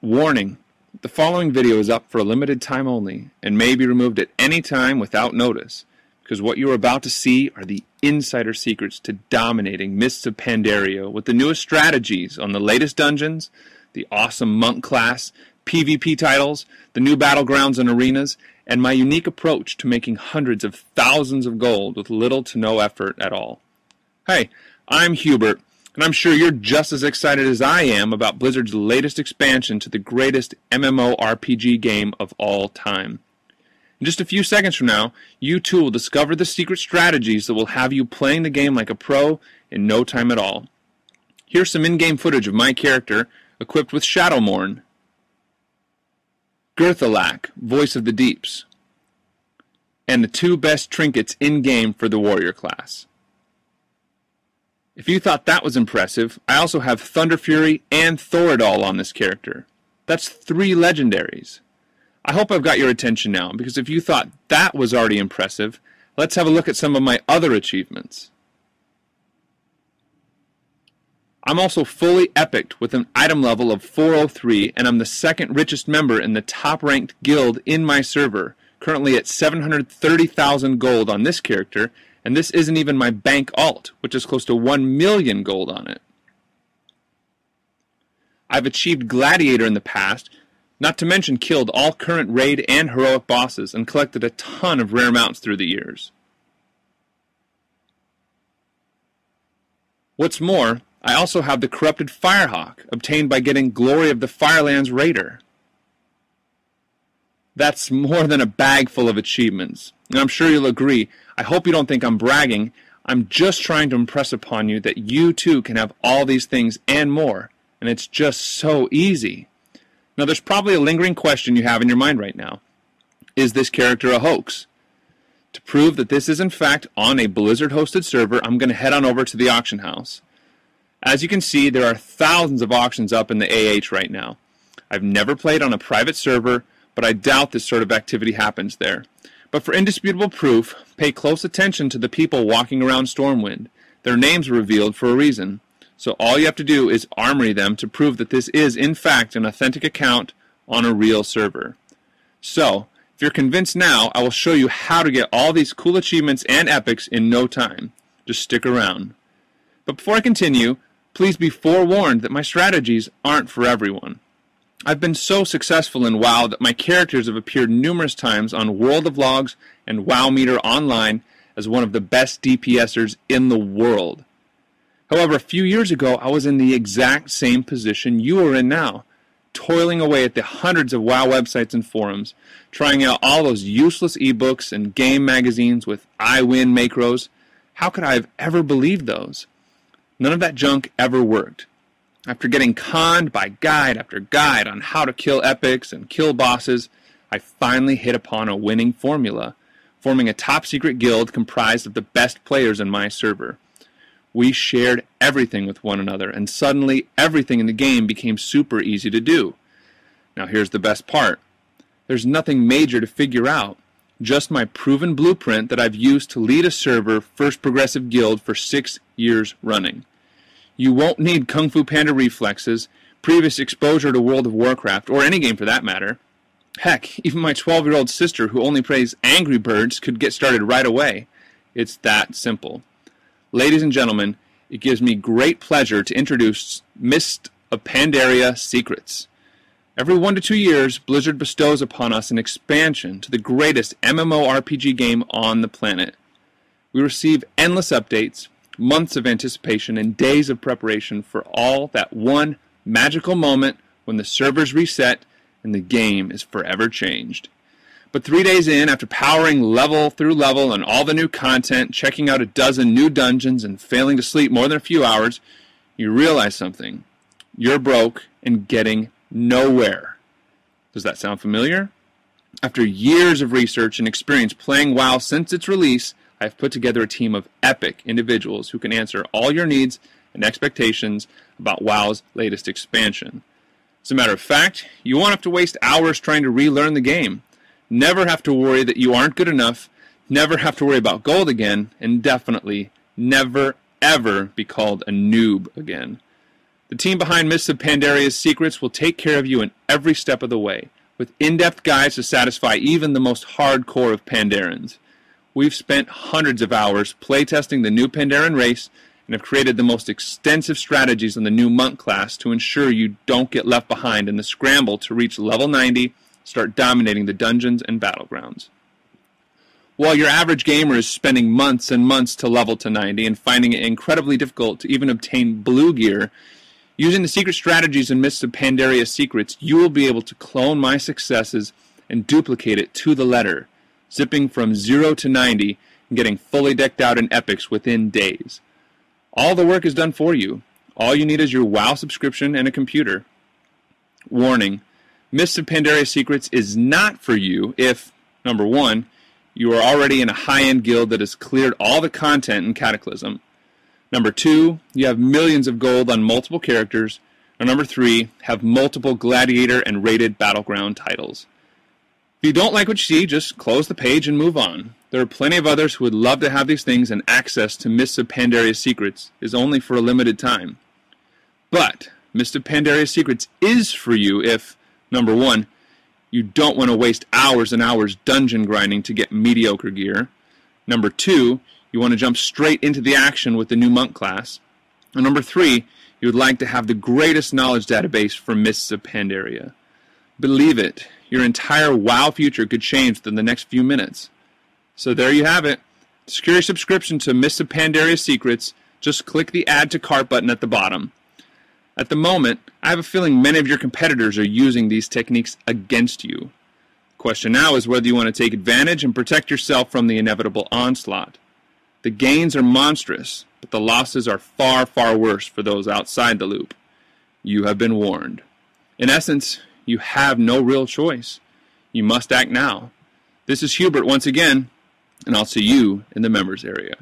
Warning: the following video is up for a limited time only and may be removed at any time without notice, because what you are about to see are the insider secrets to dominating Mists of Pandaria with the newest strategies on the latest dungeons, the awesome monk class, PvP titles, the new battlegrounds and arenas, and my unique approach to making hundreds of thousands of gold with little to no effort at all. Hey, I'm Hubert, and I'm sure you're just as excited as I am about Blizzard's latest expansion to the greatest MMORPG game of all time. In just a few seconds from now, you too will discover the secret strategies that will have you playing the game like a pro in no time at all. Here's some in-game footage of my character, equipped with Shadowmourne, Girthalak, Voice of the Deeps, and the two best trinkets in-game for the warrior class. If you thought that was impressive, I also have Thunder Fury and Thoradol on this character. That's 3 legendaries. I hope I've got your attention now, because if you thought that was already impressive, let's have a look at some of my other achievements. I'm also fully epicked with an item level of 403, and I'm the second richest member in the top-ranked guild in my server, currently at 730,000 gold on this character, and this isn't even my bank alt, which is close to 1 million gold on it. I've achieved Gladiator in the past, not to mention killed all current raid and heroic bosses, and collected a ton of rare mounts through the years. What's more, I also have the Corrupted Firehawk, obtained by getting Glory of the Firelands Raider. That's more than a bag full of achievements, and I'm sure you'll agree. I hope you don't think I'm bragging. I'm just trying to impress upon you that you too can have all these things and more, and it's just so easy. Now there's probably a lingering question you have in your mind right now. Is this character a hoax? To prove that this is in fact on a Blizzard-hosted server, I'm going to head on over to the auction house. As you can see, there are thousands of auctions up in the AH right now. I've never played on a private server, but I doubt this sort of activity happens there. But for indisputable proof, pay close attention to the people walking around Stormwind. Their names are revealed for a reason. So all you have to do is armory them to prove that this is in fact an authentic account on a real server. So, if you're convinced now, I will show you how to get all these cool achievements and epics in no time. Just stick around. But before I continue, please be forewarned that my strategies aren't for everyone. I've been so successful in WoW that my characters have appeared numerous times on World of Logs and WoW Meter Online as one of the best DPSers in the world. However, a few years ago, I was in the exact same position you are in now, toiling away at the hundreds of WoW websites and forums, trying out all those useless ebooks and game magazines with I win macros. How could I have ever believed those? None of that junk ever worked. After getting conned by guide after guide on how to kill epics and kill bosses, I finally hit upon a winning formula, forming a top-secret guild comprised of the best players in my server. We shared everything with one another, and suddenly everything in the game became super easy to do. Now here's the best part. There's nothing major to figure out, just my proven blueprint that I've used to lead a server first progressive guild for 6 years running. You won't need Kung Fu Panda reflexes, previous exposure to World of Warcraft, or any game for that matter. Heck, even my 12-year-old sister who only plays Angry Birds could get started right away. It's that simple. Ladies and gentlemen, it gives me great pleasure to introduce Mists of Pandaria Secrets. Every 1 to 2 years, Blizzard bestows upon us an expansion to the greatest MMORPG game on the planet. We receive endless updates, months of anticipation, and days of preparation for all that one magical moment when the servers reset and the game is forever changed. But 3 days in, after powering level through level on all the new content, checking out a dozen new dungeons, and failing to sleep more than a few hours, you realize something. You're broke and getting nowhere. Does that sound familiar? After years of research and experience playing WoW since its release, I've put together a team of epic individuals who can answer all your needs and expectations about WoW's latest expansion. As a matter of fact, you won't have to waste hours trying to relearn the game. Never have to worry that you aren't good enough, never have to worry about gold again, and definitely never ever be called a noob again. The team behind Mists of Pandaria's Secrets will take care of you in every step of the way, with in-depth guides to satisfy even the most hardcore of Pandarians. We've spent hundreds of hours playtesting the new Pandaren race and have created the most extensive strategies in the new monk class to ensure you don't get left behind in the scramble to reach level 90, start dominating the dungeons and battlegrounds. While your average gamer is spending months and months to level to 90 and finding it incredibly difficult to even obtain blue gear, using the secret strategies in Mists of Pandaria Secrets, you will be able to clone my successes and duplicate it to the letter, zipping from 0 to 90 and getting fully decked out in epics within days. All the work is done for you. All you need is your WoW subscription and a computer. Warning, Mists of Pandaria Secrets is not for you if, number 1, you are already in a high-end guild that has cleared all the content in Cataclysm. Number 2, you have millions of gold on multiple characters. Or number 3, have multiple gladiator and rated battleground titles. If you don't like what you see, just close the page and move on. There are plenty of others who would love to have these things, and access to Mists of Pandaria Secrets is only for a limited time. But Mists of Pandaria Secrets is for you if, number 1, you don't want to waste hours and hours dungeon grinding to get mediocre gear. Number 2, you want to jump straight into the action with the new monk class. And number 3, you would like to have the greatest knowledge database for Mists of Pandaria. Believe it, your entire WoW future could change within the next few minutes. So there you have it. To secure your subscription to Mists of Pandaria Secrets, just click the Add to Cart button at the bottom. At the moment, I have a feeling many of your competitors are using these techniques against you. The question now is whether you want to take advantage and protect yourself from the inevitable onslaught. The gains are monstrous, but the losses are far, far worse for those outside the loop. You have been warned. In essence, you have no real choice. You must act now. This is Hubert once again, and I'll see you in the members area.